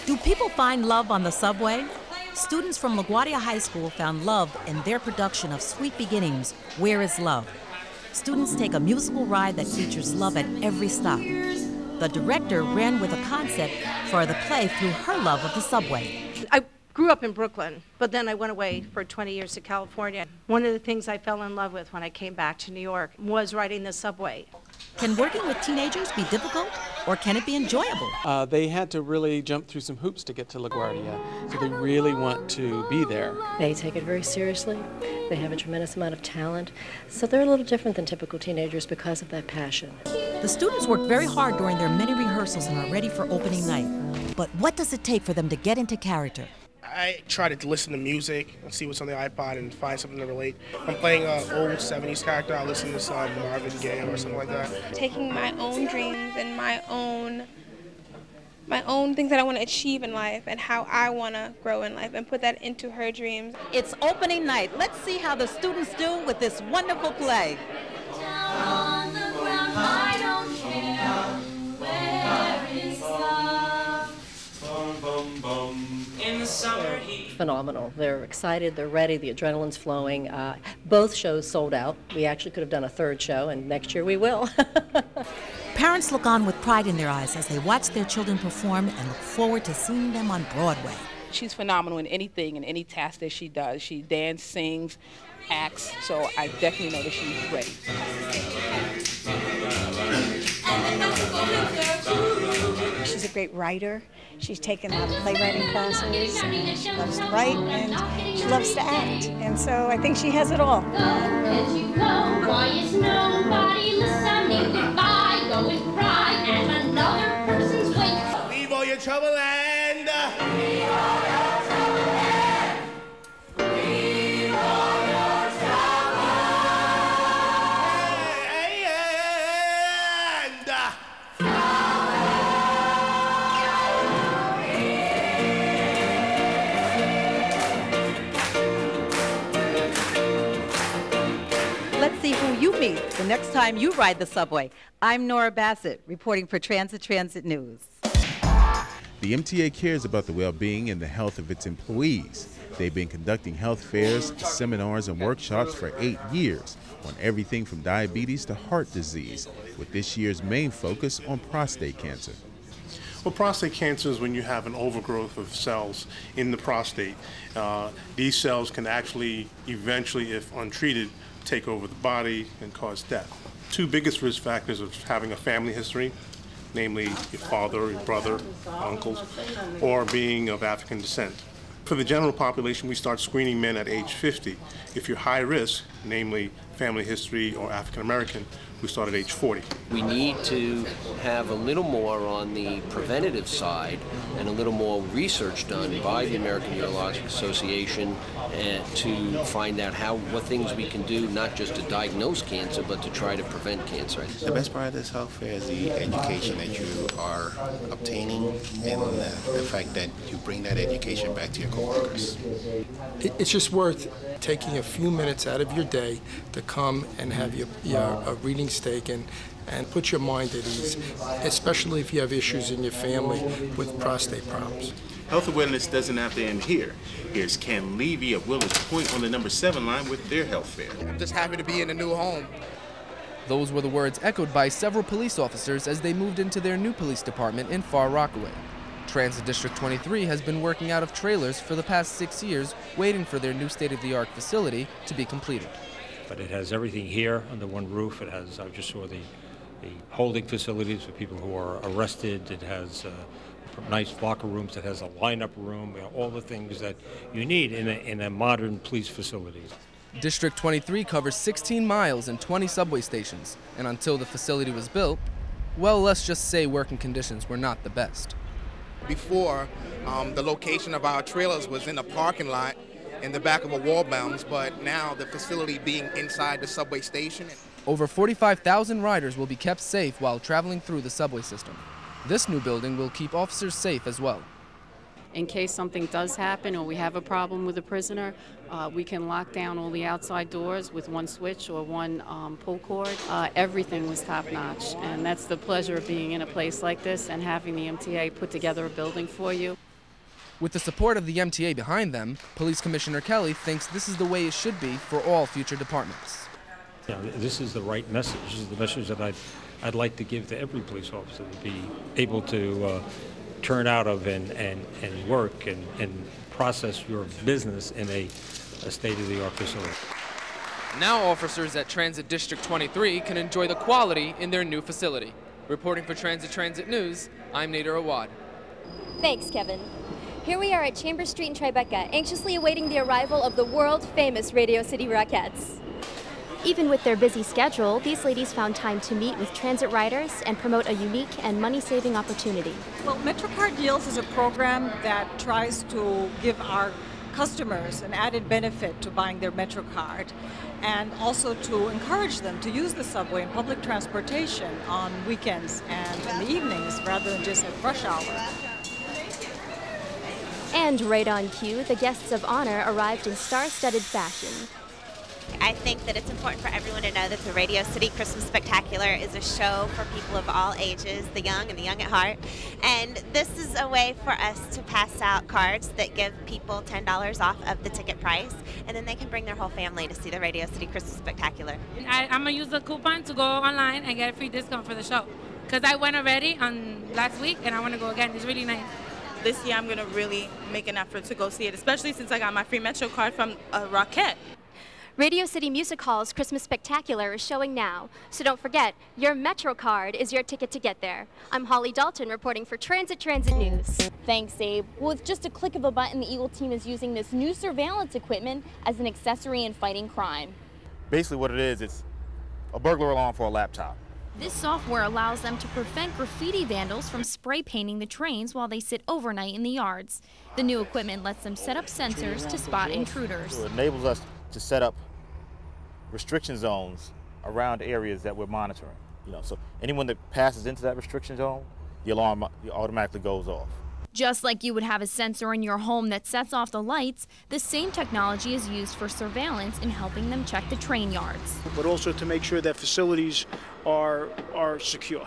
Do people find love on the subway? Students from LaGuardia High School found love in their production of Sweet Beginnings, Where is Love? Students take a musical ride that features love at every stop. The director ran with a concept for the play through her love of the subway. I grew up in Brooklyn, but then I went away for 20 years to California. One of the things I fell in love with when I came back to New York was riding the subway. Can working with teenagers be difficult, or can it be enjoyable? They had to really jump through some hoops to get to LaGuardia, so they really want to be there. They take it very seriously. They have a tremendous amount of talent, so they're a little different than typical teenagers because of that passion. The students work very hard during their many rehearsals and are ready for opening night. But what does it take for them to get into character? I try to listen to music and see what's on the iPod and find something to relate. If I'm playing an old 70s character, I'll listen to some Marvin Gaye or something like that. Taking my own dreams and my own things that I want to achieve in life and how I want to grow in life and put that into her dreams. It's opening night. Let's see how the students do with this wonderful play. On the ground, I don't care. Where is love? Bum, bum, bum. In the summer heat. Phenomenal. They're excited, they're ready, the adrenaline's flowing. Both shows sold out. We actually could have done a third show, and next year we will. Parents look on with pride in their eyes as they watch their children perform and look forward to seeing them on Broadway. She's phenomenal in anything and any task that she does. She dances, sings, acts, so I definitely know that she's ready. She's a great writer. She's taken a lot of playwriting classes, and she loves to write, and she loves to act. And so I think she has it all. Why is nobody listening? Goodbye, go with pride, and another person's wait. Leave all your trouble and leave all your trouble and leave all your trouble. Let's see who you meet the next time you ride the subway. I'm Nora Bassett, reporting for Transit News. The MTA cares about the well-being and the health of its employees. They've been conducting health fairs, seminars, and workshops for 8 years on everything from diabetes to heart disease, with this year's main focus on prostate cancer. Well, prostate cancer is when you have an overgrowth of cells in the prostate. These cells can actually eventually, if untreated, take over the body and cause death. Two biggest risk factors of having a family history, namely your father, your brother, uncles, or being of African descent. For the general population, we start screening men at age 50. If you're high risk, namely family history or African American, we start at age 40. We need to have a little more on the preventative side and a little more research done by the American Urologic Association to find out what things we can do, not just to diagnose cancer, but to try to prevent cancer. The best part of this health fair is the education that you are obtaining and the fact that you bring that education back to your coworkers. It's just worth taking a few minutes out of your day to come and have your reading steak and put your mind at ease, especially if you have issues in your family with prostate problems. Health awareness doesn't have to end here. Here's Ken Levy of Willers Point on the number 7 line with their health fair. I'm just happy to be in a new home. Those were the words echoed by several police officers as they moved into their new police department in Far Rockaway. Transit District 23 has been working out of trailers for the past 6 years, waiting for their new state-of-the-art facility to be completed. But it has everything here under one roof. It has, I just saw the holding facilities for people who are arrested. It has nice locker rooms. It has a lineup room, all the things that you need in a modern police facility. District 23 covers 16 miles and 20 subway stations, and until the facility was built, well, let's just say working conditions were not the best. Before, the location of our trailers was in a parking lot in the back of a wall bounds, but now the facility being inside the subway station. Over 45,000 riders will be kept safe while traveling through the subway system. This new building will keep officers safe as well. In case something does happen or we have a problem with a prisoner, we can lock down all the outside doors with one switch or one pull cord. Everything was top-notch, and that's the pleasure of being in a place like this and having the MTA put together a building for you. With the support of the MTA behind them, Police Commissioner Kelly thinks this is the way it should be for all future departments. Yeah, this is the right message. This is the message that I'd like to give to every police officer, to be able to turn out of and work and process your business in a state-of-the-art facility. Now officers at Transit District 23 can enjoy the quality in their new facility. Reporting for Transit News, I'm Nader Awad. Thanks, Kevin. Here we are at Chambers Street in Tribeca, anxiously awaiting the arrival of the world-famous Radio City Rockettes. Even with their busy schedule, these ladies found time to meet with transit riders and promote a unique and money-saving opportunity. Well, MetroCard Deals is a program that tries to give our customers an added benefit to buying their MetroCard, and also to encourage them to use the subway and public transportation on weekends and in the evenings rather than just at rush hour. And right on cue, the guests of honor arrived in star-studded fashion. I think that it's important for everyone to know that the Radio City Christmas Spectacular is a show for people of all ages, the young and the young at heart. And this is a way for us to pass out cards that give people $10 off of the ticket price, and then they can bring their whole family to see the Radio City Christmas Spectacular. I'm going to use the coupon to go online and get a free discount for the show, because I went already last week and I want to go again. It's really nice. This year I'm going to really make an effort to go see it, especially since I got my free Metro card from Rockette. Radio City Music Hall's Christmas Spectacular is showing now, so don't forget, your Metro card is your ticket to get there. I'm Holly Dalton reporting for Transit News. Thanks, Abe. With just a click of a button, the Eagle team is using this new surveillance equipment as an accessory in fighting crime. Basically what it is, it's a burglar alarm for a laptop. This software allows them to prevent graffiti vandals from spray painting the trains while they sit overnight in the yards. The new equipment lets them set up sensors to spot intruders. So it enables us to set up restriction zones around areas that we're monitoring. So anyone that passes into that restriction zone, the alarm automatically goes off. Just like you would have a sensor in your home that sets off the lights, the same technology is used for surveillance in helping them check the train yards. But also to make sure that facilities are secure.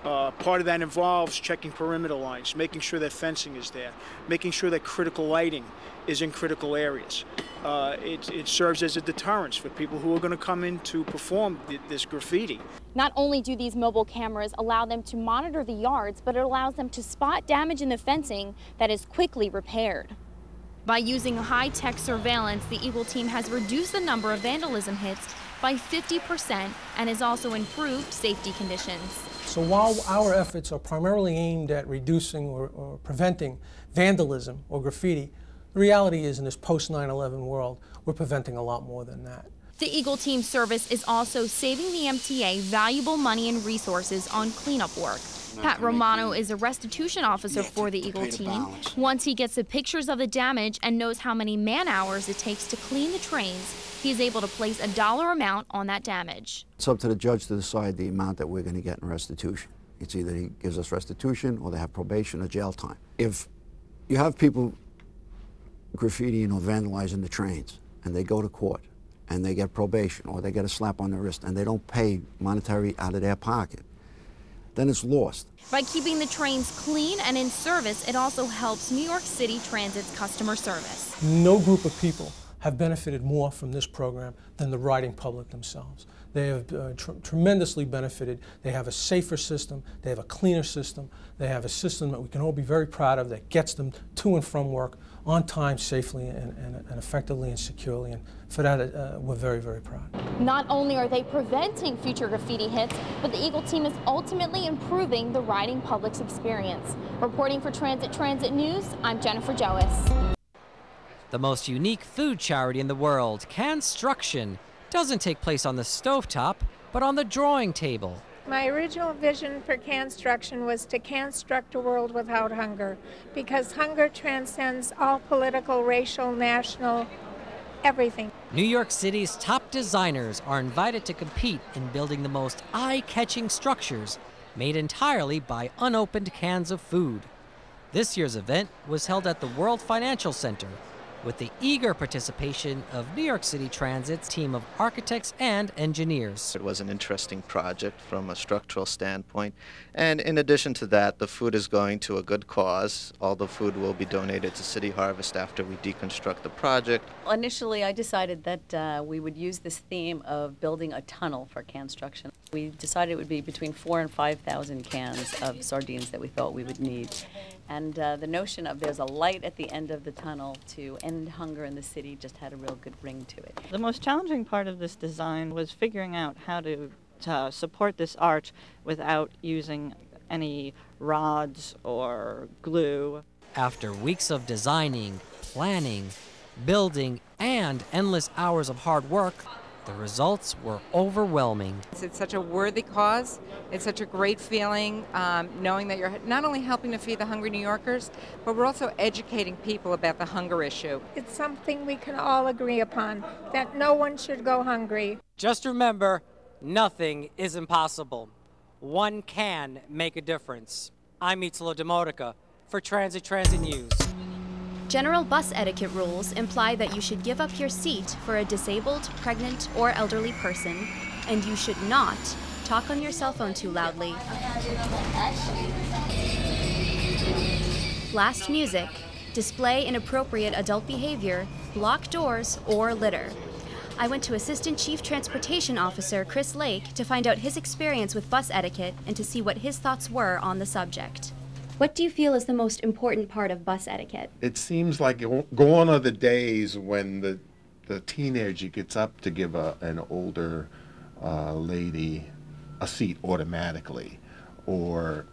Part of that involves checking perimeter lines, making sure that fencing is there, making sure that critical lighting is in critical areas. It serves as a deterrence for people who are going to come in to perform this graffiti. Not only do these mobile cameras allow them to monitor the yards, but it allows them to spot damage in the fencing that is quickly repaired. By using high-tech surveillance, the Eagle team has reduced the number of vandalism hits by 50% and has also improved safety conditions. So while our efforts are primarily aimed at reducing or preventing vandalism or graffiti, the reality is in this post-9/11 world, we're preventing a lot more than that. The Eagle Team service is also saving the MTA valuable money and resources on cleanup work. Pat Romano is a restitution officer for the Eagle Team. Once he gets the pictures of the damage and knows how many man-hours it takes to clean the trains, he is able to place a dollar amount on that damage. It's up to the judge to decide the amount that we're going to get in restitution. It's either he gives us restitution or they have probation or jail time. If you have people graffitiing or vandalizing the trains and they go to court and they get probation or they get a slap on the wrist and they don't pay monetary out of their pocket, then it's lost. By keeping the trains clean and in service, it also helps New York City Transit's customer service. No group of people have benefited more from this program than the riding public themselves. They have tremendously benefited. They have a safer system. They have a cleaner system. They have a system that we can all be very proud of that gets them to and from work on time, safely, and effectively and securely. And for that, we're very, very proud. Not only are they preventing future graffiti hits, but the Eagle Team is ultimately improving the riding public's experience. Reporting for Transit News, I'm Jennifer Joas. The most unique food charity in the world, Construction, doesn't take place on the stovetop, but on the drawing table. My original vision for Construction was to construct a world without hunger, because hunger transcends all political, racial, national, everything. New York City's top designers are invited to compete in building the most eye-catching structures made entirely by unopened cans of food. This year's event was held at the World Financial Center, with the eager participation of New York City Transit's team of architects and engineers. It was an interesting project from a structural standpoint, and in addition to that, the food is going to a good cause. All the food will be donated to City Harvest after we deconstruct the project. Initially, I decided that we would use this theme of building a tunnel for construction. We decided it would be between 4,000 and 5,000 cans of sardines that we thought we would need. And the notion of there's a light at the end of the tunnel to end hunger in the city just had a real good ring to it. The most challenging part of this design was figuring out how to support this arch without using any rods or glue. After weeks of designing, planning, building, and endless hours of hard work, the results were overwhelming. It's such a worthy cause. It's such a great feeling knowing that you're not only helping to feed the hungry New Yorkers, but we're also educating people about the hunger issue. It's something we can all agree upon, that no one should go hungry. Just remember, nothing is impossible. One can make a difference. I'm Itzlo Demodica for Transit News. General bus etiquette rules imply that you should give up your seat for a disabled, pregnant, or elderly person, and you should not talk on your cell phone too loudly. Blast music, display inappropriate adult behavior, block doors, or litter. I went to Assistant Chief Transportation Officer Chris Lake to find out his experience with bus etiquette and to see what his thoughts were on the subject. What do you feel is the most important part of bus etiquette? It seems like gone are the days when the teenager gets up to give an older lady a seat automatically, or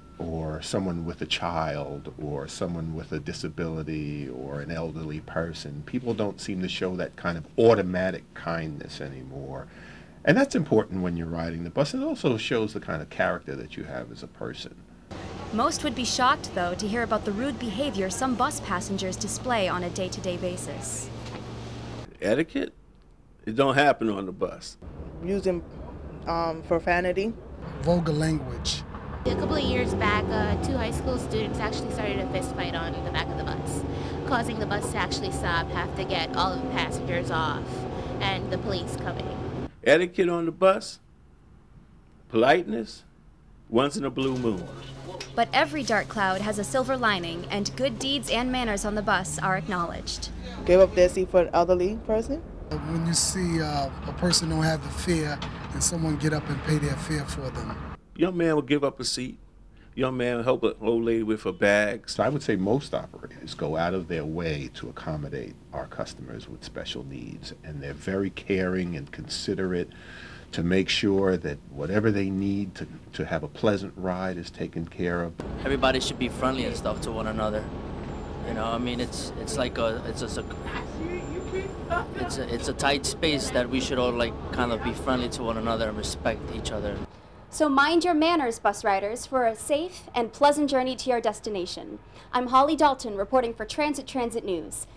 someone with a child, or someone with a disability, or an elderly person. People don't seem to show that kind of automatic kindness anymore. And that's important when you're riding the bus. It also shows the kind of character that you have as a person. Most would be shocked, though, to hear about the rude behavior some bus passengers display on a day-to-day basis. Etiquette? It don't happen on the bus. Using profanity. Vulgar language. A couple of years back, 2 high school students actually started a fist fight on the back of the bus, causing the bus to actually stop, have to get all of the passengers off, and the police coming. Etiquette on the bus? Politeness? Once in a blue moon. But every dark cloud has a silver lining, and good deeds and manners on the bus are acknowledged. Give up their seat for an elderly person. When you see a person don't have the fare, and someone get up and pay their fare for them. Young man will give up a seat. Young man will help an old lady with her bags. So I would say most operators go out of their way to accommodate our customers with special needs, and they're very caring and considerate to make sure that whatever they need to have a pleasant ride is taken care of. Everybody should be friendly and stuff to one another. You know, I mean, it's a tight space that we should all like kind of be friendly to one another and respect each other. So mind your manners, bus riders, for a safe and pleasant journey to your destination. I'm Holly Dalton reporting for Transit News.